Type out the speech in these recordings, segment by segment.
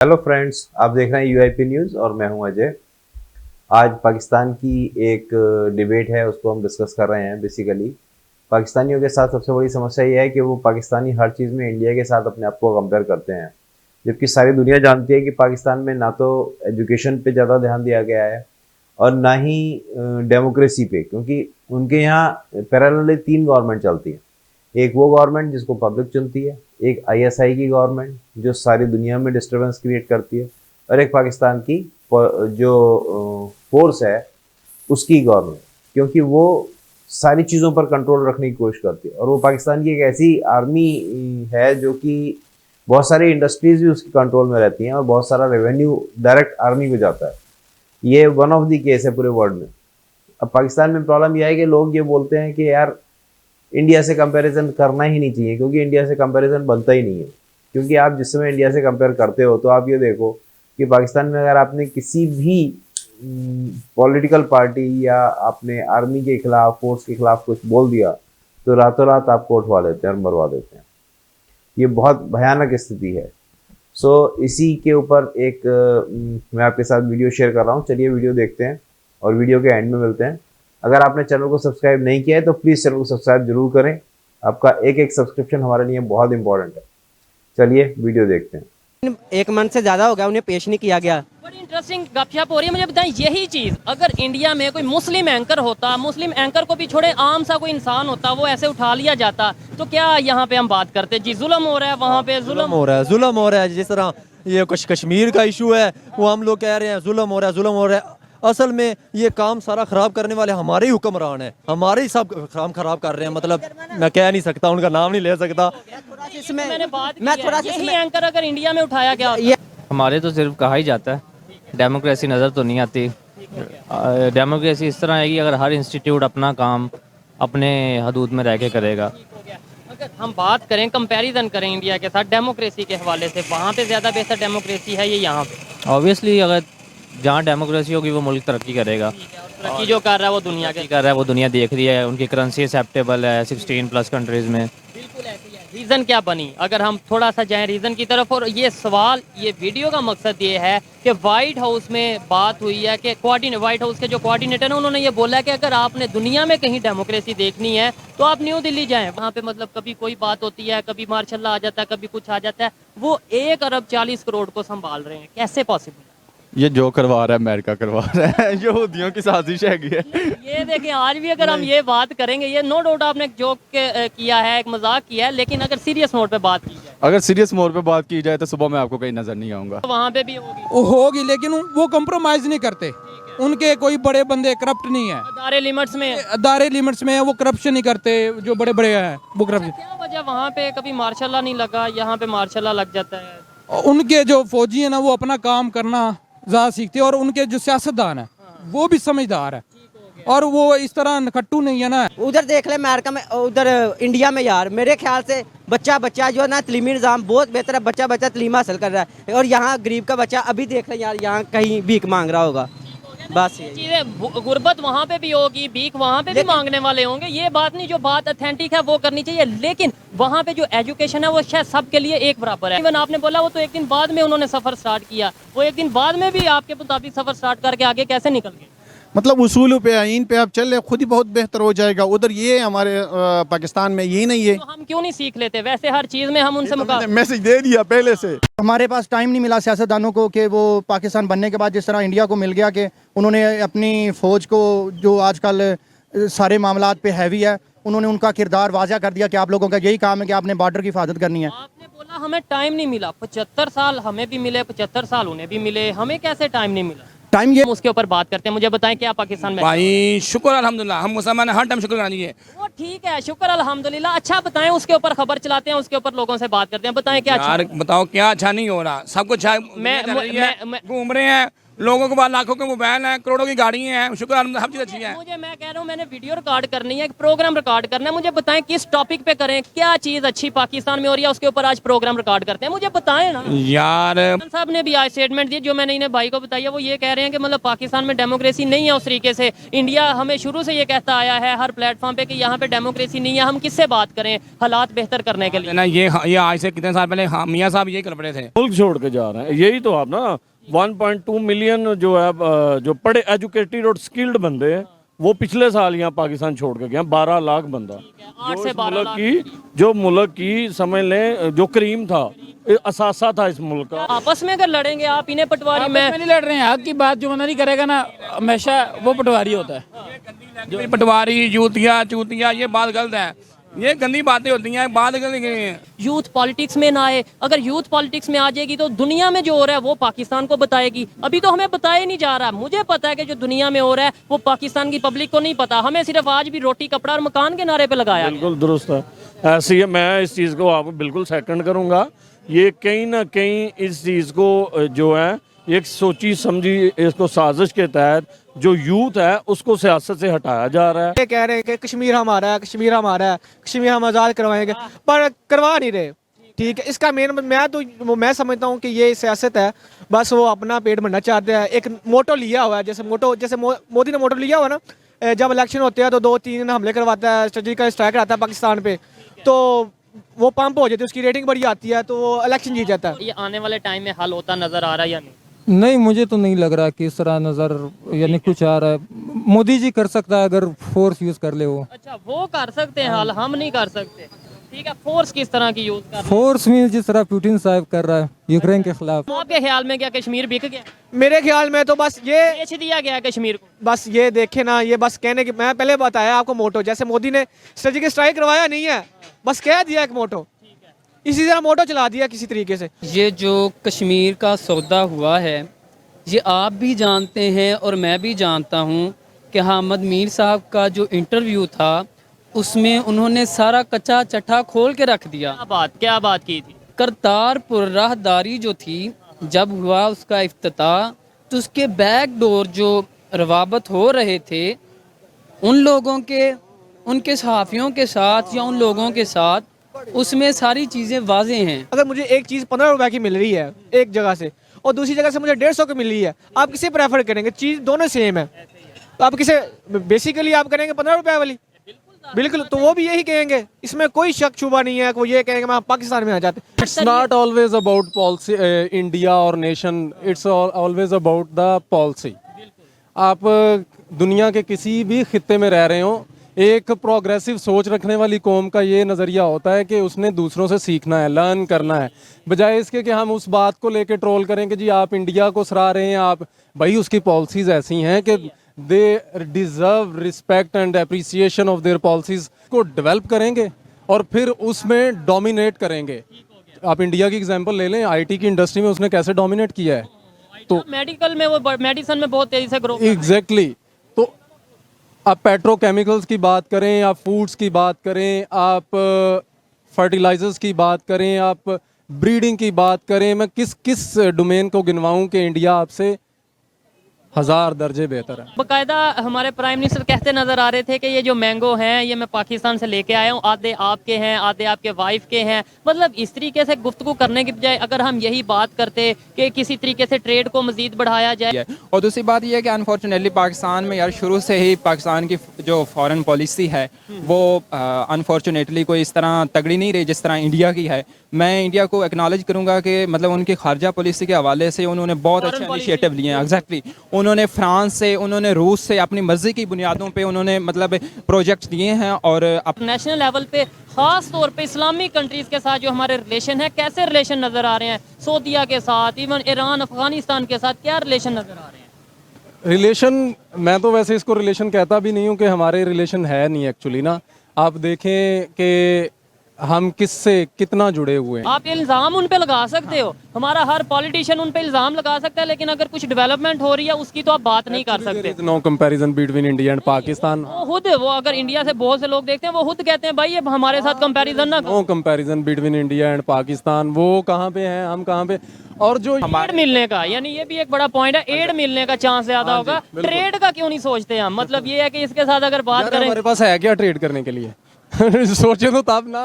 Hello friends, आप देख रहे हैं यूआईपी न्यूज़ और मैं हूं अजय। आज पाकिस्तान की एक डिबेट है, उसको हम डिस्कस कर रहे हैं। बेसिकली पाकिस्तानियों के साथ सबसे बड़ी समस्या ये है कि वो पाकिस्तानी हर चीज़ में इंडिया के साथ अपने आप को कंपेयर करते हैं, जबकि सारी दुनिया जानती है कि पाकिस्तान में ना तो एजुकेशन पे ज़्यादा ध्यान दिया गया है और ना ही डेमोक्रेसी पे, क्योंकि उनके यहाँ पैरेलली 3 गवर्नमेंट चलती है। एक वो गवर्नमेंट जिसको पब्लिक चुनती है, एक आईएसआई की गवर्नमेंट जो सारी दुनिया में डिस्टर्बेंस क्रिएट करती है, और एक पाकिस्तान की जो फोर्स है उसकी गवर्नमेंट, क्योंकि वो सारी चीज़ों पर कंट्रोल रखने की कोशिश करती है। और वो पाकिस्तान की एक ऐसी आर्मी है जो कि बहुत सारी इंडस्ट्रीज भी उसके कंट्रोल में रहती हैं और बहुत सारा रेवेन्यू डायरेक्ट आर्मी को जाता है। ये वन ऑफ दी केस है पूरे वर्ल्ड में। अब पाकिस्तान में प्रॉब्लम यह है कि लोग ये बोलते हैं कि यार इंडिया से कंपैरिजन करना ही नहीं चाहिए, क्योंकि इंडिया से कंपैरिजन बनता ही नहीं है। क्योंकि आप जिस समय इंडिया से कंपेयर करते हो तो आप ये देखो कि पाकिस्तान में अगर आपने किसी भी पॉलिटिकल पार्टी या आपने आर्मी के खिलाफ, फोर्स के खिलाफ कुछ बोल दिया तो रातों रात आपको उठवा लेते हैं और मरवा देते हैं। ये बहुत भयानक स्थिति है। सो इसी के ऊपर एक मैं आपके साथ वीडियो शेयर कर रहा हूँ। चलिए वीडियो देखते हैं और वीडियो के एंड में मिलते हैं। अगर आपने चैनल को सब्सक्राइब नहीं किया है तो प्लीज़ चैनल को सब्सक्राइब जरूर करें। आपका एक एक सब्सक्रिप्शन हमारे लिए बहुत इंपॉर्टेंट है। चलिए वीडियो देखते हैं। 1 मंथ से ज़्यादा हो गया, उन्हें पेश नहीं किया गया। बड़ी इंटरेस्टिंग गपशप हो रही है। मुझे बताएं, यही चीज़ अगर इंडिया में कोई मुस्लिम एंकर होता, मुस्लिम एंकर को भी छोड़े आम सा कोई इंसान होता, वो ऐसे उठा लिया जाता, तो क्या यहाँ पे हम बात करते जी जुल्म हो रहा है, वहाँ पे जुल्म हो रहा है। जिस तरह ये कुछ कश्मीर का इशू है, वो हम लोग कह रहे हैं जुल्म हो रहा है। असल में ये काम सारा खराब करने वाले हमारे ही हुक्मरान हैं, हमारे ही सब काम खराब कर रहे हैं। मतलब मैं कह नहीं सकता, उनका नाम नहीं ले सकता। मैंने बात की है, यही एंकर अगर इंडिया में उठाया गया हमारे तो सिर्फ कहा ही जाता है, डेमोक्रेसी नज़र तो नहीं आती। डेमोक्रेसी इस तरह है कि अगर हर इंस्टीट्यूट अपना काम अपने हदूद में रह के करेगा। अगर हम बात करें, कंपैरिजन करें इंडिया के साथ डेमोक्रेसी के हवाले से, वहाँ पे ज़्यादा बेहतर डेमोक्रेसी है ये यहाँ पे? ऑब्वियसली अगर जहाँ डेमोक्रेसी होगी वो मुल्क तरक्की करेगा। तरक्की जो कर रहा है वो दुनिया के कर रहा है, वो दुनिया देख रही है। उनकी करेंसी एक्सेप्टेबल है 16+ कंट्रीज़ में। बिल्कुल ऐसी है। रीज़न क्या बनी, अगर हम थोड़ा सा जाएं रीज़न की तरफ? और ये सवाल, ये वीडियो का मकसद ये है कि वाइट हाउस में बात हुई है कि वाइट हाउस के जो कोऑर्डिनेटर हैं उन्होंने ये बोला है कि अगर आपने दुनिया में कहीं डेमोक्रेसी देखनी है तो आप न्यू दिल्ली जाएं। वहाँ पे मतलब कभी कोई बात होती है, कभी मार्शल आ जाता है, कभी कुछ आ जाता है। वो 1 अरब 40 करोड़ को संभाल रहे हैं। कैसे पॉसिबल? ये जो करवा रहा है अमेरिका करवा रहा है। यहूदियों की साजिश है। ये देखें, आज भी अगर हम ये बात करेंगे, ये नो डाउट आपने एक जोक किया है, एक मजाक किया है, लेकिन अगर सीरियस नोट पे बात की जाए, अगर सीरियस मोड पे बात की जाए तो सुबह मैं आपको कहीं नजर नहीं आऊंगा। तो वहाँ पे भी होगी, लेकिन वो कंप्रोमाइज नहीं करते। उनके कोई बड़े बंदे करप्ट नहीं है, अदारे लिमिट्स में है, वो करप्शन नहीं करते। जो बड़े बड़े हैं वो करप्शन। क्या वजह वहाँ पे कभी मार्शल नहीं लगा, यहाँ पे मार्शल लग जाता है? उनके जो फौजी है ना, वो अपना काम करना ज़्यादा सीखते हैं, और उनके जो सियासतदान है वो भी समझदार है, और वो इस तरह नखट्टू नहीं है ना। उधर देख ले अमेरिका में, उधर इंडिया में यार मेरे ख्याल से बच्चा जो है ना, तलीमी निज़ाम बहुत बेहतर है। बच्चा तलीम हासिल कर रहा है, और यहाँ गरीब का बच्चा अभी देख ले यार, यहाँ कहीं भीख मांग रहा होगा। बस चीज़ें, गुर्बत वहाँ पे भी होगी, भीख वहाँ पे भी मांगने वाले होंगे। ये बात नहीं, जो बात ऑथेंटिक है वो करनी चाहिए, लेकिन वहाँ पे जो एजुकेशन है वो शायद सबके लिए एक बराबर है। इवन आपने बोला वो तो 1 दिन बाद में उन्होंने सफ़र स्टार्ट किया, वो 1 दिन बाद में भी आपके मुताबिक सफ़र स्टार्ट करके आगे कैसे निकल गए? मतलब उसूलों पे, आइन पे आप चल रहे, खुद ही बहुत बेहतर हो जाएगा। उधर ये हमारे पाकिस्तान में ये नहीं है, तो हम क्यों नहीं सीख लेते? वैसे हर चीज़ में हम उनसे मुकाबला। मैसेज दे दिया पहले से। हमारे पास टाइम नहीं मिला सियासतदानों को कि वो पाकिस्तान बनने के बाद जिस तरह इंडिया को मिल गया कि उन्होंने अपनी फ़ौज को, जो आजकल सारे मामलात पे हैवी है, उन्होंने उनका किरदार वाज़ा कर दिया कि आप लोगों का यही काम है कि आपने बॉर्डर की हिफाजत करनी है। आपने बोला हमें टाइम नहीं मिला, 75 साल हमें भी मिले, 75 साल उन्हें भी मिले, हमें कैसे टाइम नहीं मिला? टाइम ये, हम उसके ऊपर बात करते हैं। मुझे बताएं, क्या पाकिस्तान में भाई शुक्र अल्हम्दुलिल्लाह, हम मुसलमान हर टाइम शुक्र करना चाहिए। वो ठीक है, शुक्र अल्हम्दुलिल्लाह। अच्छा बताएं, उसके ऊपर खबर चलाते हैं, उसके ऊपर लोगों से बात करते हैं। बताएं क्या अच्छा? यार बताओ क्या अच्छा नहीं हो रहा? सब कुछ घूम रहे हैं, लोगों के पास लाखों के मोबाइल हैं, करोड़ों की गाड़ियाँ हैं, शुक्र अल्हम्दुलिल्लाह सब चीज़ अच्छी है। मुझे मैं कह रहा हूँ मैंने वीडियो रिकॉर्ड करनी है, एक प्रोग्राम रिकॉर्ड करना है, मुझे बताएं किस टॉपिक पे करें, क्या चीज़ अच्छी पाकिस्तान में हो रही है उसके ऊपर आज प्रोग्राम रिकॉर्ड करते हैं, मुझे बताएं ना। यार खान साहब ने भी आज स्टेटमेंट दी, जो मैंने इन्हें भाई को बताया, वो ये कह रहे हैं कि मतलब पाकिस्तान में डेमोक्रेसी नहीं है उस तरीके से। इंडिया हमें शुरू से ये कहता आया है हर प्लेटफॉर्म पे कि यहाँ पे डेमोक्रेसी नहीं है, हम किससे बात करें हालात बेहतर करने के लिए। ना ये आज से कितने साल पहले मियाँ साहब ये कर पड़े थे। मुल्क छोड़ के जा रहे हैं, यही तो आप ना 1.2 मिलियन जो है जो पढ़े एजुकेटेड और स्किल्ड बंदे हैं वो पिछले साल यहाँ पाकिस्तान छोड़ के गए, 12 लाख बंदा। 8 से 12 लाख जो मुल्क की समझ लें जो करीम था, असासा था इस मुल्क का। आपस में अगर लड़ेंगे आप इन्हें पटवारी मैं नहीं लड़ रहे हैं, हक की बात जो बंदा नहीं करेगा ना हमेशा वो पटवारी होता है। जो पटवारी जूतिया चूतिया ये बात गलत है, ये गंदी बातें होती हैं, बात गलत है। यूथ पॉलिटिक्स में ना आए, अगर यूथ पॉलिटिक्स में आ जाएगी तो दुनिया में जो हो रहा है वो पाकिस्तान को बताएगी। अभी तो हमें बताया नहीं जा रहा, मुझे पता है कि जो दुनिया में हो रहा है वो पाकिस्तान की पब्लिक को नहीं पता, हमें सिर्फ आज भी रोटी कपड़ा और मकान के नारे पे लगाया। बिल्कुल दुरुस्त है, ऐसी है। मैं इस चीज़ को आपको बिल्कुल सेकंड करूँगा। ये कहीं ना कहीं इस चीज़ को जो है एक सोची समझी इसको साजिश के तहत जो यूथ है उसको सियासत से हटाया जा रहा है। ये कह रहे हैं कि कश्मीर हमारा है, कश्मीर हमारा है, कश्मीर हम आज़ाद करवाएंगे, पर करवा नहीं रहे। ठीक है, इसका मेन मैं समझता हूँ कि ये सियासत है, बस वो अपना पेट भरना चाहते हैं। एक मोटो लिया हुआ है, जैसे मोदी ने मोटो लिया हुआ ना, जब इलेक्शन होते हैं तो 2-3 हमले करवाता है, स्ट्रेटेजिक स्ट्राइक रहता है पाकिस्तान पे, तो वो पंप हो जाती है, उसकी रेटिंग बढ़ी आती है, तो वो इलेक्शन जीत जाता है। ये आने वाले टाइम में हल होता नजर आ रहा है या नहीं? नहीं, मुझे तो नहीं लग रहा कि इस तरह नज़र यानी कुछ आ रहा है। मोदी जी कर सकता है अगर फोर्स यूज़ कर ले वो। अच्छा, वो कर सकते हैं हल, हम नहीं कर सकते। ठीक है, फोर्स किस तरह की यूज कर? फोर्स में जिस तरह पुतिन साहब कर रहा है यूक्रेन के खिलाफ। आपके ख्याल में क्या कश्मीर बिक गया? मेरे ख्याल में तो बस ये बेच दिया गया कश्मीर को। बस ये देखे ना, ये बस कहने की, मैं पहले बताया आपको मोटो, जैसे मोदी ने स्ट्रेटेजिक स्ट्राइक करवाया नहीं है, बस कह दिया एक मोटो, इसी तरह मोटो चला दिया किसी तरीके से। ये जो कश्मीर का सौदा हुआ है ये आप भी जानते हैं और मैं भी जानता हूँ कि हामिद मीर साहब का जो इंटरव्यू था उसमें उन्होंने सारा कच्चा चट्टा खोल के रख दिया। क्या बात की थी? करतारपुर राहदारी जो थी, जब हुआ उसका इफ्तिताह तो उसके बैक डोर जो रवाबत हो रहे थे उन लोगों के, उनके सहाफ़ियों के साथ या उन लोगों के साथ, उसमें सारी चीज़ें वाज़ेह हैं। अगर मुझे एक चीज़ 15 रुपए की मिल रही है एक जगह से और दूसरी जगह से मुझे 150 की मिल रही है, आप किसे प्रेफर करेंगे? चीज़ दोनों सेम है, तो आप किसे बेसिकली आप करेंगे 15 रुपए वाली? बिल्कुल, तो वो भी यही कहेंगे, इसमें कोई शक शुबा नहीं है। वो ये कहेंगे मैं पाकिस्तान में आ जाते। It's not always about policy, India और nation, it's always about the policy. आप दुनिया के किसी भी खित्ते में रह रहे हो, एक प्रोग्रेसिव सोच रखने वाली कौम का ये नज़रिया होता है कि उसने दूसरों से सीखना है, लर्न करना है, बजाय इसके कि हम उस बात को लेके ट्रोल करें कि जी आप इंडिया को सराह रहे हैं। आप भाई उसकी पॉलिसीज़ ऐसी हैं कि they deserve respect and appreciation of their policies को डेवलप करेंगे और फिर उसमें डोमिनेट करेंगे। आप इंडिया की एग्जांपल ले लें, आईटी की इंडस्ट्री में उसने कैसे डोमिनेट किया है। तो मेडिकल में वो मेडिसिन में बहुत तेजी से ग्रो। एग्जैक्टली, तो आप पेट्रोकेमिकल्स की बात करें, आप फूड्स की बात करें, आप फर्टिलाइजर्स की बात करें, आप ब्रीडिंग की बात करें, मैं किस डोमेन को गिनवाऊं कि इंडिया आपसे 1000 दर्जे बेहतर है। बाकायदा हमारे प्राइम मिनिस्टर कहते नजर आ रहे थे कि ये जो मैंगो हैं ये मैं पाकिस्तान से लेके आया हूँ, आधे आपके हैं आधे आपके वाइफ के हैं। मतलब इस तरीके से गुफ्तगू करने की बजाय अगर हम यही बात करते कि किसी तरीके से ट्रेड को मजीद बढ़ाया जाए। और दूसरी बात यह है कि अनफॉर्चुनेटली पाकिस्तान में यार शुरू से ही पाकिस्तान की जो फॉरेन पॉलिसी है वो अनफॉर्चुनेटली कोई इस तरह तगड़ी नहीं रही जिस तरह इंडिया की है। मैं इंडिया को एक्नॉलेज करूंगा कि मतलब उनकी खारजा पॉलिसी के हवाले से उन्होंने बहुत अच्छे इनिशिएटिव लिए हैं। एग्जैक्टली, उन्होंने फ्रांस से, उन्होंने रूस से अपनी मर्जी की बुनियादों पे उन्होंने मतलब प्रोजेक्ट्स दिए हैं। और नेशनल लेवल पे खास तौर पे इस्लामिक कंट्रीज के साथ जो हमारे रिलेशन है, कैसे रिलेशन नजर आ रहे हैं? सऊदीया के साथ, इवन ईरान अफगानिस्तान के साथ क्या रिलेशन नजर आ रहे हैं? रिलेशन, मैं तो वैसे इसको रिलेशन कहता भी नहीं हूँ कि हमारे रिलेशन है नहीं एक्चुअली ना। आप देखें कि हम किससे कितना जुड़े हुए हैं। आप इल्ज़ाम उन पे लगा सकते हो, हमारा हर पॉलिटिशियन उन पे इल्ज़ाम लगा सकता है, लेकिन अगर कुछ डेवलपमेंट हो रही है उसकी तो आप बात नहीं कर सकते। No comparison between India and Pakistan. वो अगर इंडिया से बहुत से लोग देखते हैं वो खुद कहते हैं भाई ये हमारे साथ कंपैरिजन ना no comparison between India and Pakistan. वो कहाँ पे हैं, हम कहाँ पे। और जो एड मिलने का, यानी ये भी एक बड़ा पॉइंट है, एड मिलने का चांस ज्यादा होगा। ट्रेड का क्यों नहीं सोचते हम? मतलब ये है कि इसके साथ अगर बात करें, हमारे पास है क्या ट्रेड करने के लिए? सोचे तो तब ना।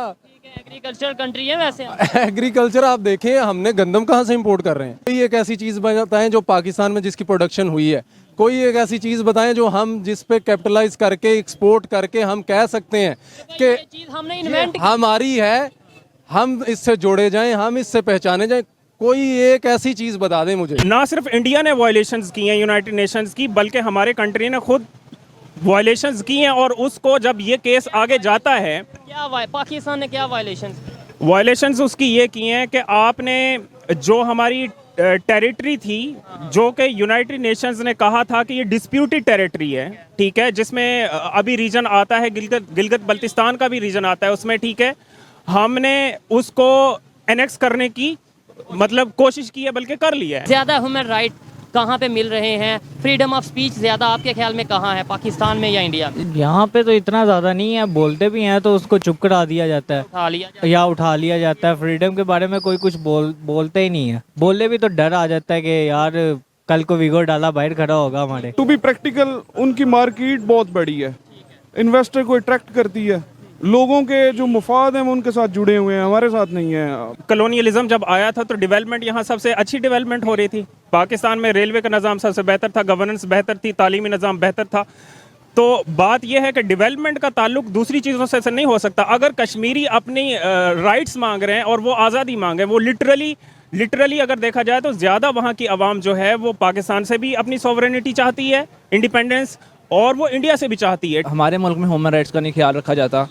एग्रीकल्चर कंट्री है वैसे। एग्रीकल्चर आप देखें, हमने गंदम कहाँ से इंपोर्ट कर रहे हैं? कोई एक ऐसी चीज़ बताएं जो पाकिस्तान में जिसकी प्रोडक्शन हुई है, कोई एक ऐसी चीज़ बताएं जो हम जिस पे कैपिटलाइज करके एक्सपोर्ट करके हम कह सकते हैं कि चीज हमने इन्वेंट हमारी है, हम इससे जोड़े जाएं, हम इससे पहचाने जाएं। कोई एक ऐसी चीज़ बता दें मुझे। ना सिर्फ इंडिया ने वायलेशंस की हैं यूनाइटेड नेशंस की, बल्कि हमारे कंट्री ने खुद वायलेशंस की हैं। और उसको जब ये केस आगे जाता है, क्या पाकिस्तान ने क्या वायलेशंस उसकी ये की हैं कि आपने जो हमारी टेरिटरी थी, जो कि यूनाइटेड नेशंस ने कहा था कि ये डिस्प्यूटेड टेरिटरी है, ठीक है, जिसमें अभी रीजन आता है गिलगित बल्तिस्तान का भी रीजन आता है उसमें, ठीक है, हमने उसको एनेक्स करने की मतलब कोशिश की है, बल्कि कर लिया है। ज्यादा ह्यूमन राइट कहाँ पे मिल रहे हैं, फ्रीडम ऑफ स्पीच ज्यादा आपके ख्याल में कहाँ है, पाकिस्तान में या इंडिया में? यहाँ पे तो इतना ज़्यादा नहीं है, बोलते भी हैं तो उसको चुप करा दिया जाता है या उठा लिया जाता है। फ्रीडम के बारे में कोई कुछ बोलते ही नहीं है। बोलने भी तो डर आ जाता है कि यार कल को विगो डाला बाहर खड़ा होगा हमारे। टू बी प्रैक्टिकल, उनकी मार्केट बहुत बड़ी है, इन्वेस्टर को अट्रैक्ट करती है, लोगों के जो मुफाद हैं वो उनके साथ जुड़े हुए हैं, हमारे साथ नहीं है। कॉलोनियलिज्म जब आया था तो डेवलपमेंट यहाँ सबसे अच्छी डेवलपमेंट हो रही थी। पाकिस्तान में रेलवे का निज़ाम सबसे बेहतर था, गवर्नेंस बेहतर थी, तालीमी निज़ाम बेहतर था। तो बात यह है कि डेवलपमेंट का ताल्लुक दूसरी चीज़ों से नहीं हो सकता। अगर कश्मीरी अपनी राइट्स मांग रहे हैं और वो आज़ादी मांग रहे हैं, वो लिटरली अगर देखा जाए तो ज़्यादा वहाँ की आवाम जो है वो पाकिस्तान से भी अपनी सॉवरेनिटी चाहती है, इंडिपेंडेंस, और वो इंडिया से भी चाहती है। हमारे मुल्क में ह्यूमन राइट्स का नहीं ख्याल रखा जाता,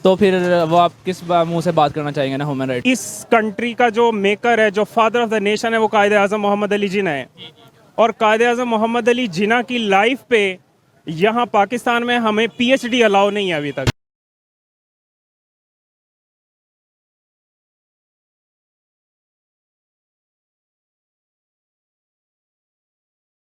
तो फिर वो आप किस मुंह से बात करना चाहेंगे ना ह्यूमन राइट्स? इस कंट्री का जो मेकर है, जो फादर ऑफ द नेशन है, वो कायदे आज़म मोहम्मद अली जिन्ना है। और कायदे आज़म मोहम्मद अली जिन्ना की लाइफ पे यहाँ पाकिस्तान में हमें PhD अलाउ नहीं है अभी तक।